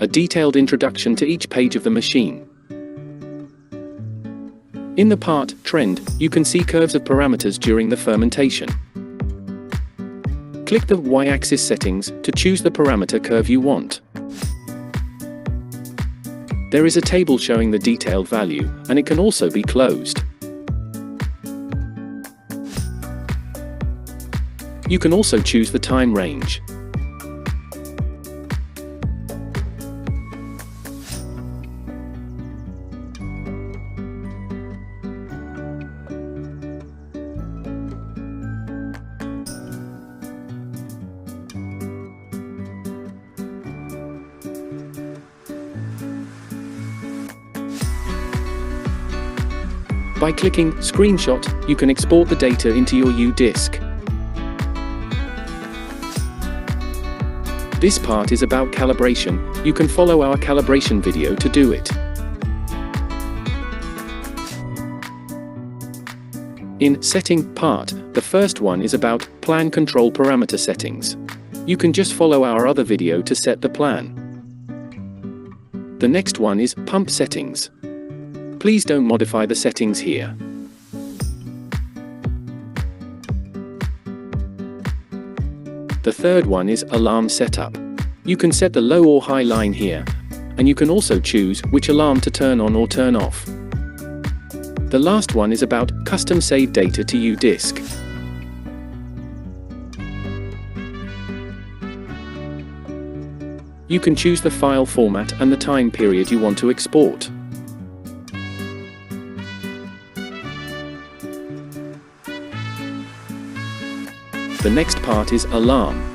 A detailed introduction to each page of the machine. In the part Trend, you can see curves of parameters during the fermentation. Click the Y-axis settings to choose the parameter curve you want. There is a table showing the detailed value, and it can also be closed. You can also choose the time range. By clicking Screenshot, you can export the data into your U-disk. This part is about calibration. You can follow our calibration video to do it. In Setting part, the first one is about Plan Control Parameter Settings. You can just follow our other video to set the plan. The next one is Pump Settings. Please don't modify the settings here. The third one is Alarm Setup. You can set the low or high line here, and you can also choose which alarm to turn on or turn off. The last one is about Custom Save Data to U-disk. You can choose the file format and the time period you want to export. The next part is Alarm.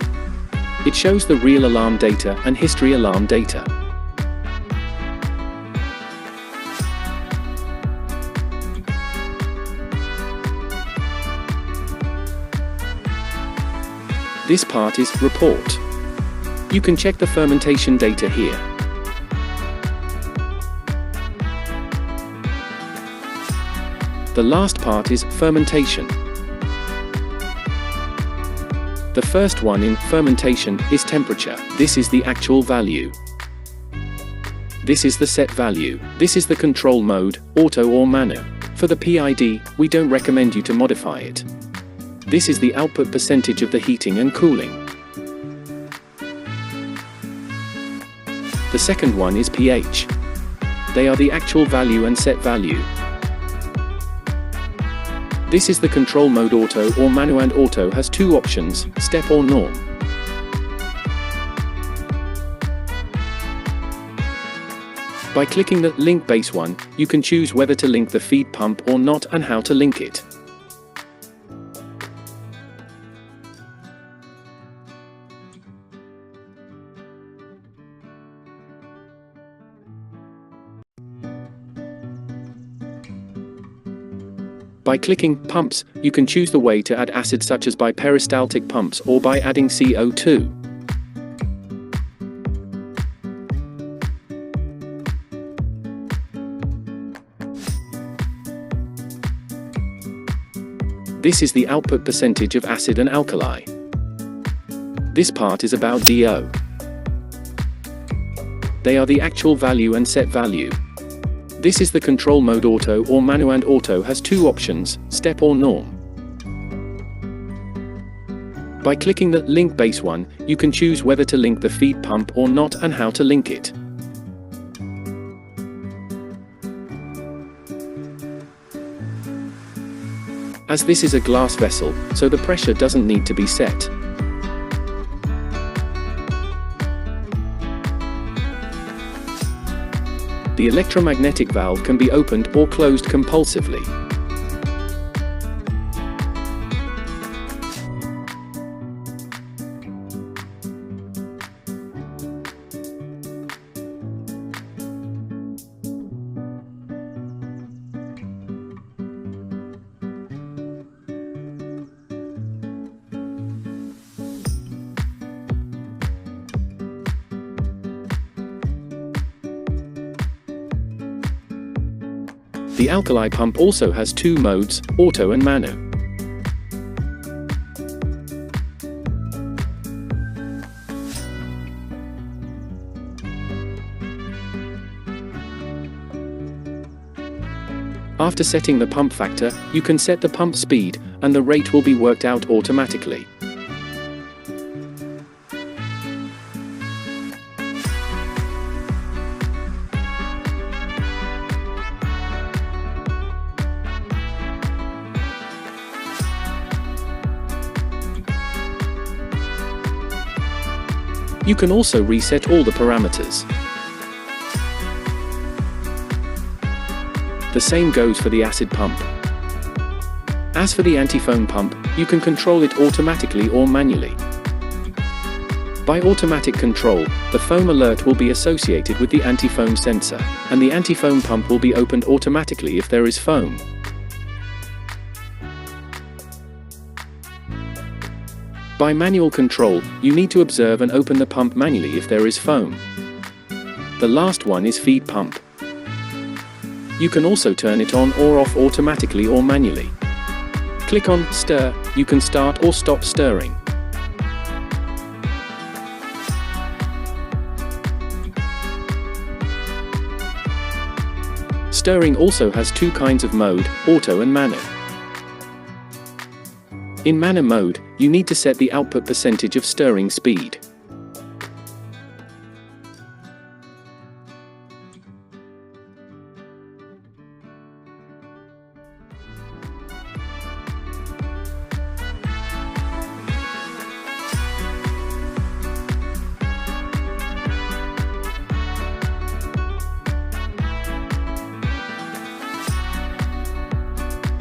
It shows the real alarm data and history alarm data. This part is Report. You can check the fermentation data here. The last part is Fermentation. The first one in fermentation is temperature. This is the actual value. This is the set value. This is the control mode, auto or manual. For the PID, we don't recommend you to modify it. This is the output percentage of the heating and cooling. The second one is pH. They are the actual value and set value. This is the control mode auto or manual, and auto has two options, step or norm. By clicking the link base one, you can choose whether to link the feed pump or not and how to link it. By clicking Pumps, you can choose the way to add acid, such as by peristaltic pumps or by adding CO2. This is the output percentage of acid and alkali. This part is about DO. They are the actual value and set value. This is the control mode auto or manual, and auto has two options, step or norm. By clicking the link base one, you can choose whether to link the feed pump or not and how to link it. As this is a glass vessel, so the pressure doesn't need to be set. The electromagnetic valve can be opened or closed compulsively. The alkali pump also has two modes, auto and manual. After setting the pump factor, you can set the pump speed, and the rate will be worked out automatically. You can also reset all the parameters. The same goes for the acid pump. As for the anti-foam pump, you can control it automatically or manually. By automatic control, the foam alert will be associated with the anti-foam sensor, and the anti-foam pump will be opened automatically if there is foam. By manual control, you need to observe and open the pump manually if there is foam. The last one is feed pump. You can also turn it on or off automatically or manually. Click on Stir, you can start or stop stirring. Stirring also has two kinds of mode, auto and manual. In manual mode, you need to set the output percentage of stirring speed.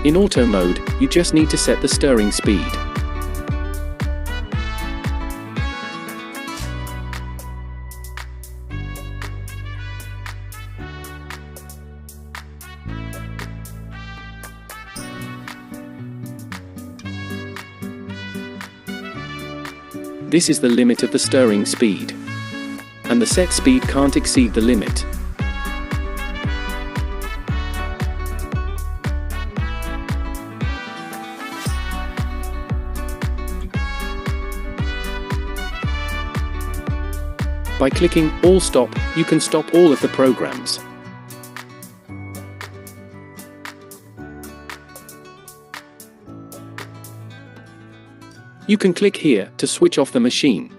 In auto mode, you just need to set the stirring speed. This is the limit of the stirring speed, and the set speed can't exceed the limit. By clicking All Stop, you can stop all of the programs. You can click here to switch off the machine.